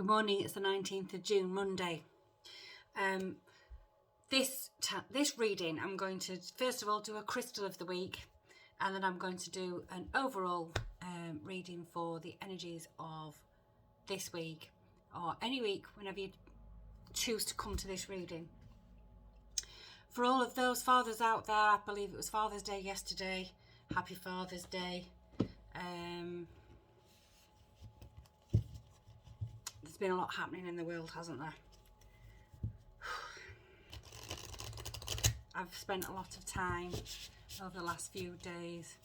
Good morning, it's the 19th of June, Monday. This reading, I'm going to first of all do a crystal of the week, and then I'm going to do an overall reading for the energies of this week, or any week whenever you choose to come to this reading. For all of those fathers out there, I believe it was Father's Day yesterday. Happy Father's Day. There's been a lot happening in the world, hasn't there? I've spent a lot of time over the last few days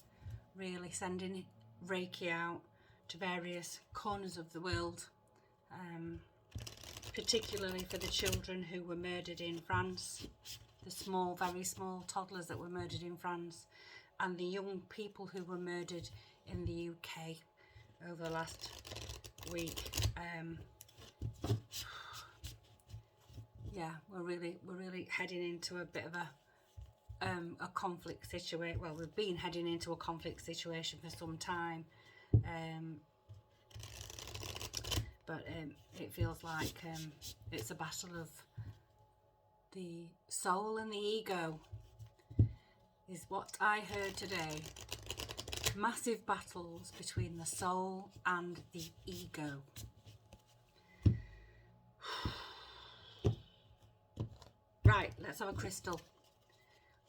really sending Reiki out to various corners of the world, particularly for the children who were murdered in France, the small, very small toddlers that were murdered in France, and the young people who were murdered in the UK over the last week. Yeah, we're really heading into a bit of a conflict situation. Well, we've been heading into a conflict situation for some time, but it feels like it's a battle of the soul and the ego, is what I heard today. Massive battles between the soul and the ego. Right, let's have a crystal.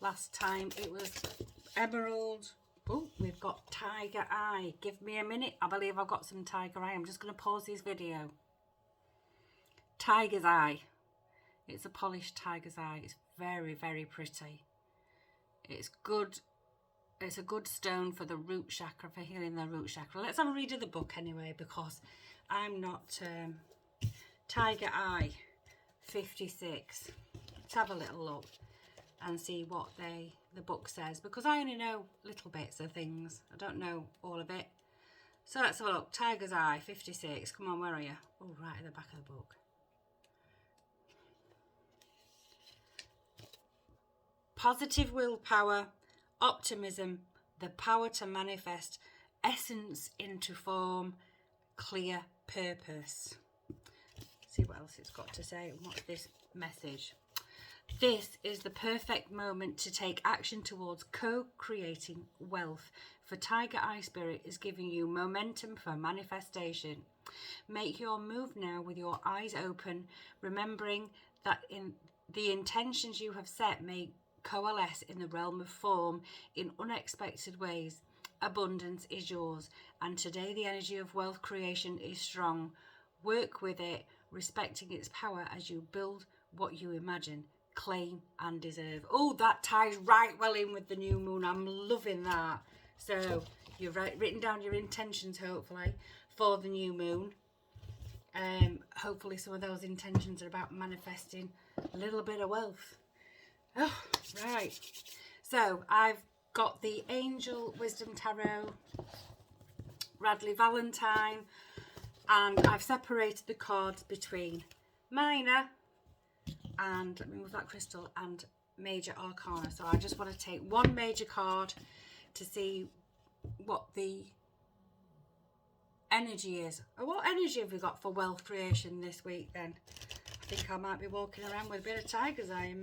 Last time it was emerald. Oh, we've got tiger eye. Give me a minute. I believe I've got some tiger eye. I'm just going to pause this video. Tiger's eye. It's a polished tiger's eye. It's very, very pretty. It's good. It's a good stone for the root chakra, for healing the root chakra. Let's have a read of the book anyway, because I'm not... Tiger eye 56. Let's have a little look and see what the book says, because I only know little bits of things. I don't know all of it. So let's have a look. Tiger's eye 56. Come on, where are you? Oh, right at the back of the book. Positive willpower, optimism, the power to manifest essence into form, clear purpose. See what else it's got to say. What's this message? This is the perfect moment to take action towards co-creating wealth, for Tiger Eye Spirit is giving you momentum for manifestation. Make your move now with your eyes open, remembering that in the intentions you have set may coalesce in the realm of form in unexpected ways. Abundance is yours, and today the energy of wealth creation is strong. Work with it, respecting its power as you build what you imagine, claim and deserve. Oh, that ties right well in with the new moon. I'm loving that. So you've written down your intentions, hopefully, for the new moon. Hopefully some of those intentions are about manifesting a little bit of wealth. Oh, right. So I've got the Angel Wisdom Tarot, Radleigh Valentine, and I've separated the cards between minor and, let me move that crystal, and major arcana. So I just want to take one major card to see what the energy is. Oh, what energy have we got for wealth creation this week then? I think I might be walking around with a bit of tiger's eye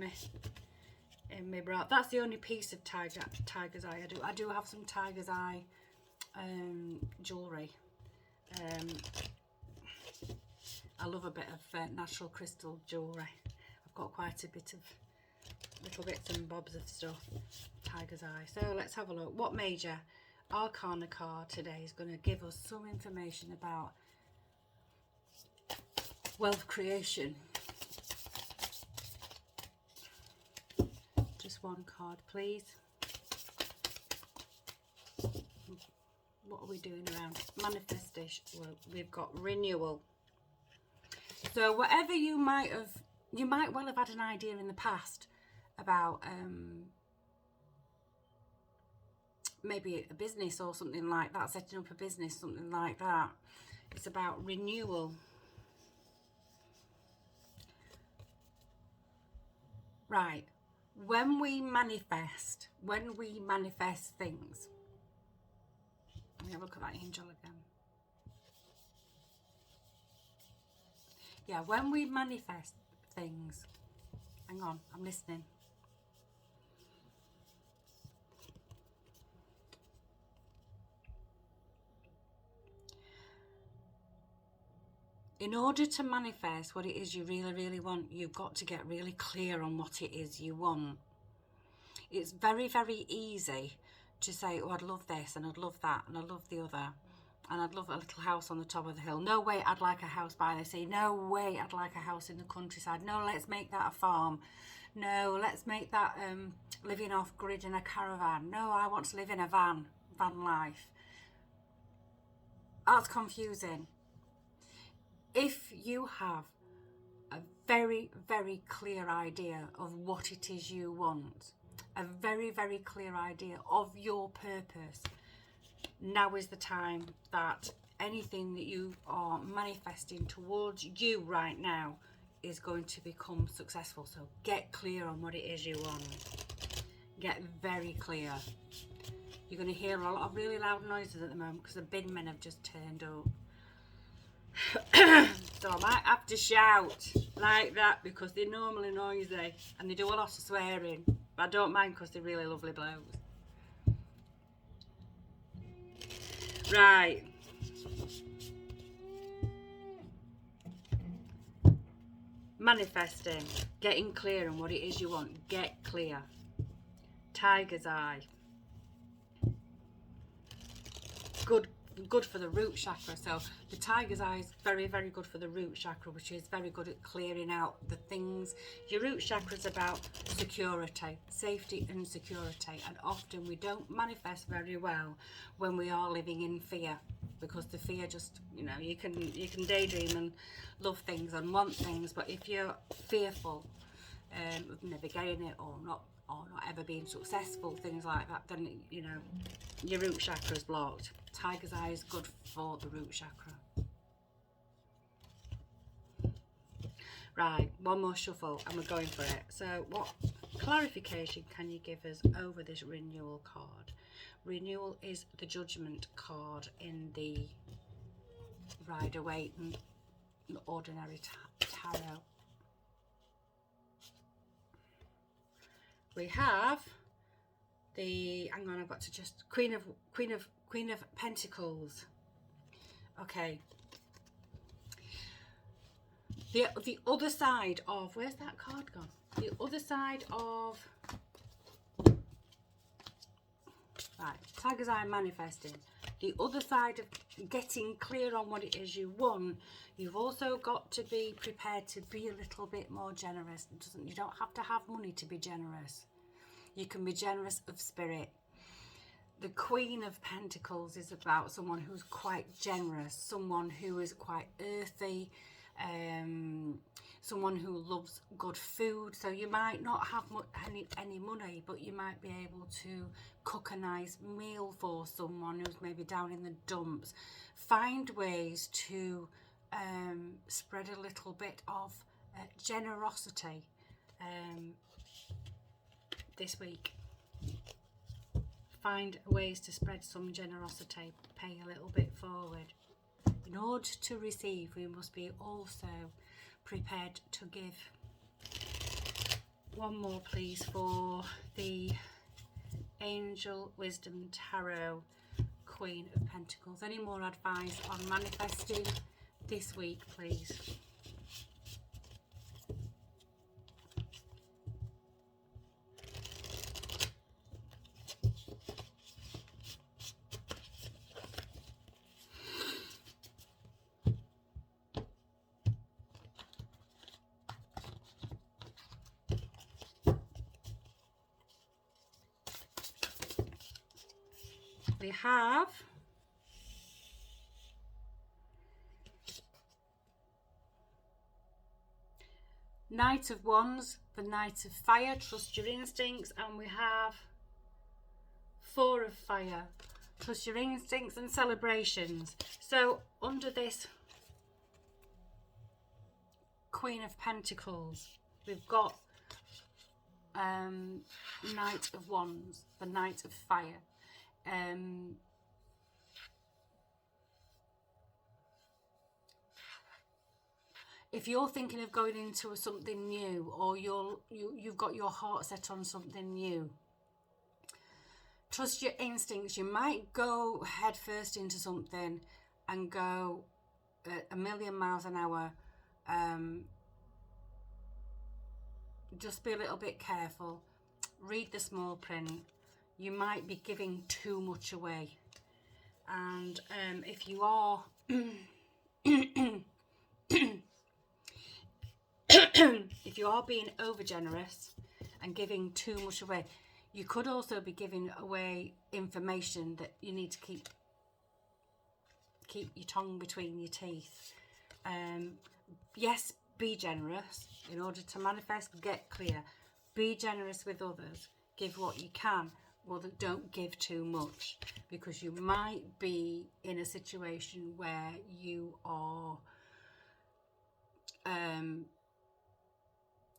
in my bra. That's the only piece of tiger's eye. I do have some tiger's eye jewellery. I love a bit of natural crystal jewellery. I've got quite a bit of little bits and bobs of stuff. Tiger's eye. So let's have a look. What major arcana card today is going to give us some information about wealth creation? Just one card, please. What are we doing around manifestation? Well, we've got renewal. So whatever you might well have had an idea in the past about maybe a business or something like that, setting up a business, something like that. It's about renewal. Right. When we manifest things, let me have a look at that angel again. Yeah, when we manifest things, hang on, I'm listening. In order to manifest what it is you really, really want, you've got to get really clear on what it is you want. It's very, very easy to say, oh, I'd love this and I'd love that and I'd love the other and I'd love a little house on the top of the hill. No way I'd like a house by the sea. No way I'd like a house in the countryside. No, let's make that a farm. No, let's make that living off grid in a caravan. No, I want to live in a van life. That's confusing. If you have a very, very clear idea of what it is you want, a very, very clear idea of your purpose, now is the time that anything that you are manifesting towards you right now is going to become successful. So get clear on what it is you want. Get very clear. You're going to hear a lot of really loud noises at the moment because the bin men have just turned up. So I might have to shout like that because they're normally noisy and they do a lot of swearing, but I don't mind because they're really lovely blokes. Right. Manifesting, getting clear on what it is you want. Get clear. Tiger's eye. Good for the root chakra. So the tiger's eye is very, very good for the root chakra, which is very good at clearing out the things. Your root chakra is about security, safety and security, and often we don't manifest very well when we are living in fear, because the fear just, you know, you can daydream and love things and want things, but if you're fearful of never getting it or not ever being successful, things like that, then, you know, your root chakra is blocked. Tiger's eye is good for the root chakra. Right, one more shuffle and we're going for it. So what clarification can you give us over this renewal card? Renewal is the Judgment card in the Rider-Waite Ordinary Tarot. We have the, hang on, I've got to just, Queen of Pentacles. Okay. The other side of, where's that card gone? The other side of, right, Tiger's Eye manifesting. The other side of getting clear on what it is you want, you've also got to be prepared to be a little bit more generous. You don't have to have money to be generous. You can be generous of spirit. The Queen of Pentacles is about someone who's quite generous, someone who is quite earthy, someone who loves good food. So you might not have any money, but you might be able to cook a nice meal for someone who's maybe down in the dumps. Find ways to spread a little bit of generosity this week. Find ways to spread some generosity, pay a little bit forward. In order to receive, we must be also prepared to give. One more please for the Angel Wisdom Tarot, Queen of Pentacles. Any more advice on manifesting this week, please? We have Knight of Wands, the Knight of Fire, trust your instincts, and we have Four of Fire, trust your instincts and celebrations. So under this Queen of Pentacles, we've got Knight of Wands, the Knight of Fire. if you're thinking of going into something new, or you've got your heart set on something new, trust your instincts. You might go head first into something and go at 1,000,000 miles an hour. Just be a little bit careful. Read the small print. You might be giving too much away. And if you are if you are being over generous and giving too much away, you could also be giving away information that you need to keep your tongue between your teeth. Yes, be generous in order to manifest. Get clear. Be generous with others. Give what you can. Well, don't give too much, because you might be in a situation where you are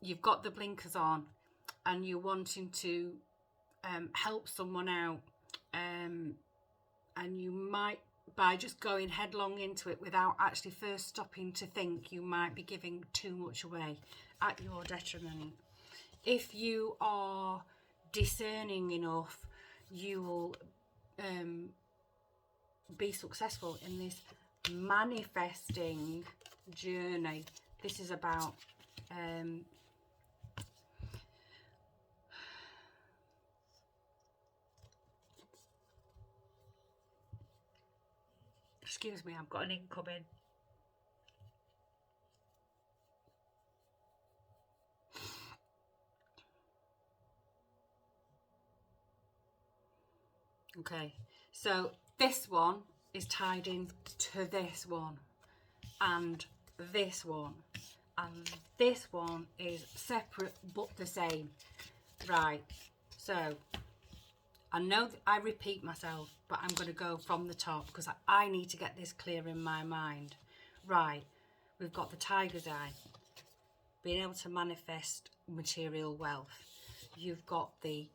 you've got the blinkers on and you're wanting to help someone out, and you might, by just going headlong into it without actually first stopping to think, you might be giving too much away at your detriment. If you are discerning enough, you will be successful in this manifesting journey. This is about excuse me, I've got an incoming. Okay, so this one is tied in to this one, and this one, and this one is separate but the same. Right, so I know that I repeat myself, but I'm going to go from the top because I need to get this clear in my mind. Right, we've got the tiger's eye, being able to manifest material wealth. You've got the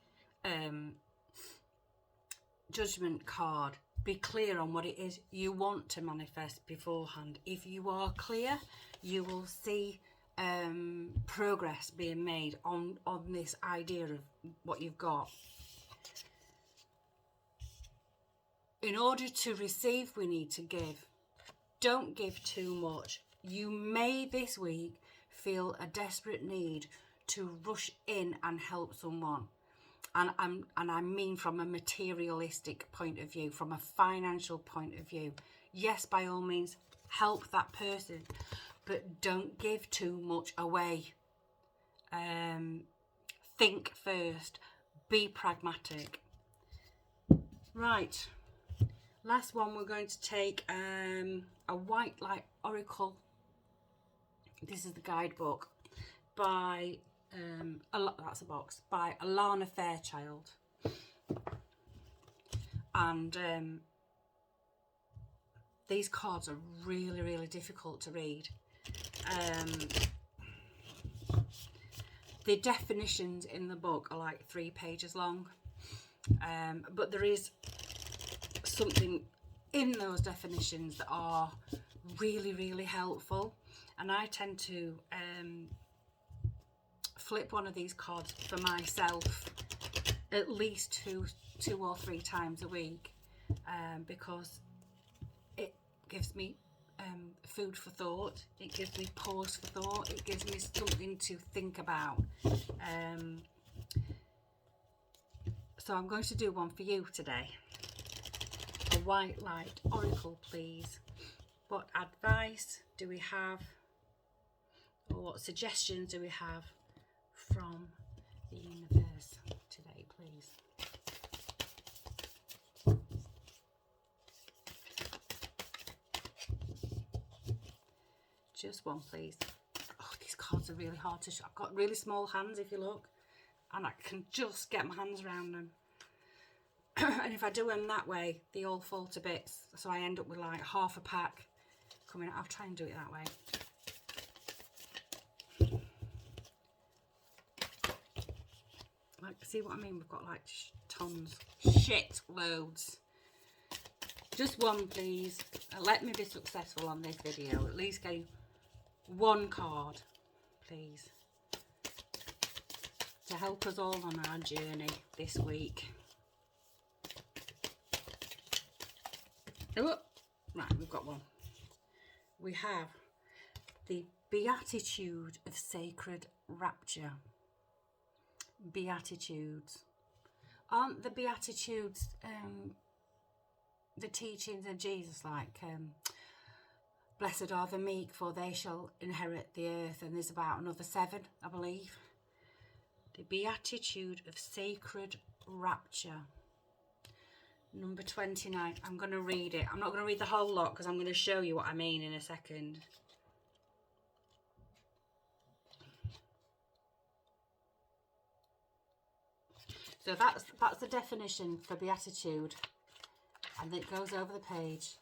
judgment card. Be clear on what it is you want to manifest beforehand. If you are clear, you will see progress being made on this idea of what you've got. In order to receive, we need to give. Don't give too much. You may this week feel a desperate need to rush in and help someone. And I mean from a materialistic point of view, from a financial point of view. Yes, by all means, help that person, but don't give too much away. Think first. Be pragmatic. Right. Last one, we're going to take a White Light Oracle. This is the guidebook by that's a box by Alana Fairchild, and these cards are really difficult to read. The definitions in the book are like 3 pages long, but there is something in those definitions that are really helpful, and I tend to flip one of these cards for myself at least two or 3 times a week, because it gives me food for thought, it gives me pause for thought, it gives me something to think about. So I'm going to do one for you today. A White Light Oracle, please. What advice do we have, or what suggestions do we have from the universe today, please? Just one, please. Oh, these cards are really hard to show. I've got really small hands, if you look, and I can just get my hands around them. And if I do them that way, they all fall to bits, so I end up with like half a pack coming out. I'll try and do it that way. Like, see what I mean? We've got like tons, shit loads. Just one, please. Let me be successful on this video. At least get one card, please, to help us all on our journey this week. Oh, right, we've got one. We have the Beatitude of Sacred Rapture. Beatitudes. Aren't the Beatitudes the teachings of Jesus, like blessed are the meek, for they shall inherit the earth, and there's about another 7, I believe. The Beatitude of Sacred Rapture. Number 29. I'm going to read it. I'm not going to read the whole lot because I'm going to show you what I mean in a second. So that's the definition for beatitude, and it goes over the page,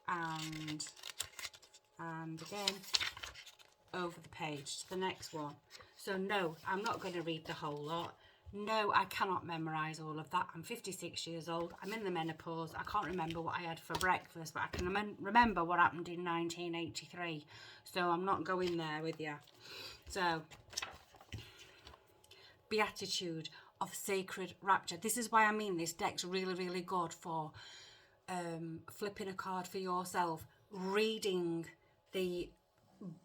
and again over the page to the next one. So no, I'm not going to read the whole lot. No, I cannot memorise all of that. I'm 56 years old. I'm in the menopause. I can't remember what I had for breakfast, but I can remember what happened in 1983. So I'm not going there with you. So, Beatitude of Sacred Rapture. This is why I mean this deck's really, really good for flipping a card for yourself, reading the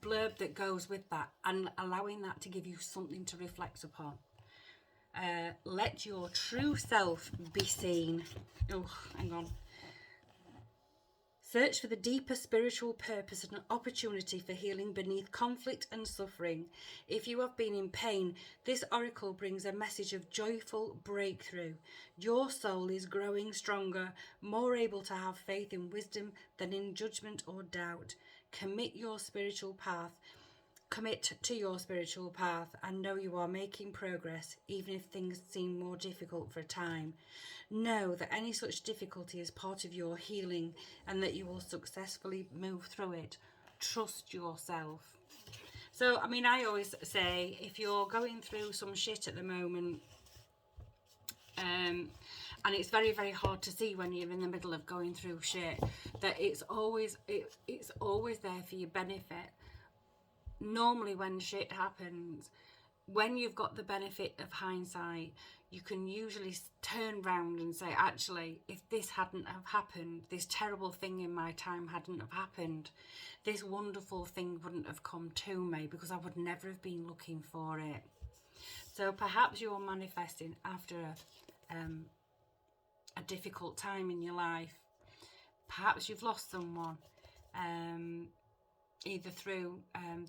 blurb that goes with that, and allowing that to give you something to reflect upon. Let your true self be seen. Oh, hang on. Search for the deeper spiritual purpose and an opportunity for healing beneath conflict and suffering. If you have been in pain, this oracle brings a message of joyful breakthrough. Your soul is growing stronger, more able to have faith in wisdom than in judgment or doubt. Commit to your spiritual path and know you are making progress, even if things seem more difficult for a time. Know that any such difficulty is part of your healing and that you will successfully move through it. Trust yourself. So, I mean, I always say, if you're going through some shit at the moment, and it's very, very hard to see when you're in the middle of going through shit, that it's always there for your benefit. Normally when shit happens, when you've got the benefit of hindsight, you can usually turn round and say, actually, if this hadn't have happened, this terrible thing in my time hadn't have happened, this wonderful thing wouldn't have come to me because I would never have been looking for it. So perhaps you're manifesting after a difficult time in your life. Perhaps you've lost someone, either through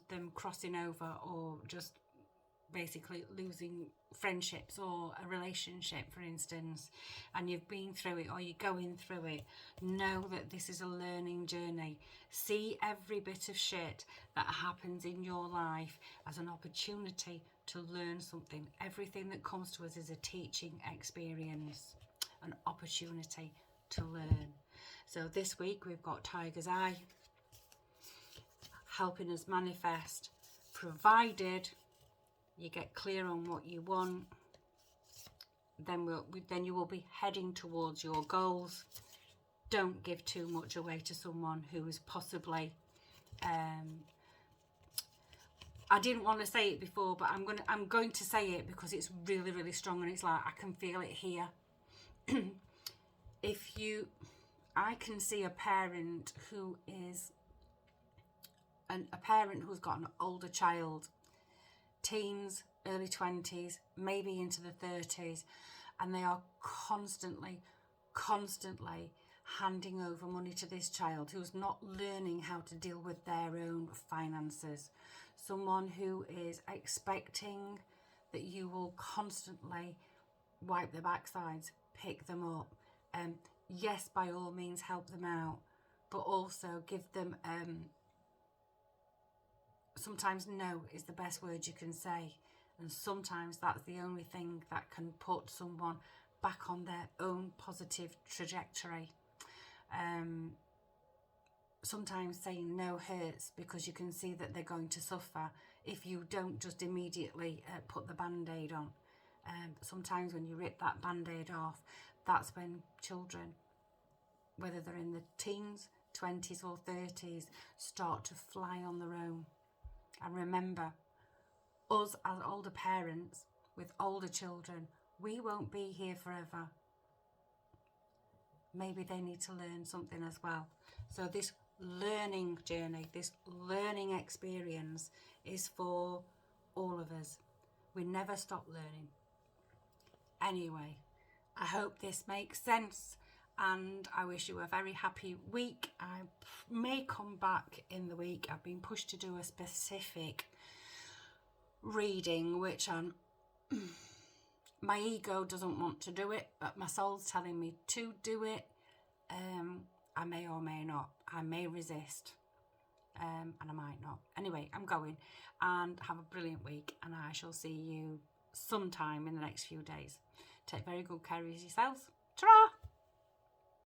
them crossing over or just basically losing friendships or a relationship, for instance, and you've been through it or you're going through it. Know that this is a learning journey. See every bit of shit that happens in your life as an opportunity to learn something. Everything that comes to us is a teaching experience, an opportunity to learn. So this week we've got Tiger's Eye helping us manifest, provided you get clear on what you want. Then you will be heading towards your goals. Don't give too much away to someone who is possibly I didn't want to say it before, but I'm going to say it because it's really, really strong, and it's like I can feel it here. I can see a parent who is a parent who's got an older child, teens, early 20s, maybe into the 30s, and they are constantly handing over money to this child who's not learning how to deal with their own finances. Someone who is expecting that you will constantly wipe their backsides, pick them up. Yes, by all means, help them out, but also give them sometimes no is the best word you can say, and sometimes that's the only thing that can put someone back on their own positive trajectory. Sometimes saying no hurts because you can see that they're going to suffer if you don't just immediately put the band-aid on. Sometimes when you rip that band-aid off, that's when children, whether they're in the teens, 20s or 30s, start to fly on their own. And remember, us as older parents with older children, we won't be here forever. Maybe they need to learn something as well. So this learning journey, this learning experience is for all of us. We never stop learning. Anyway, I hope this makes sense, and I wish you a very happy week. I may come back in the week. I've been pushed to do a specific reading, which my ego doesn't want to do it, but my soul's telling me to do it. I may or may not. I may resist, and I might not. Anyway, I'm going, and have a brilliant week, and I shall see you sometime in the next few days. Take very good care of yourselves. Ta-ra!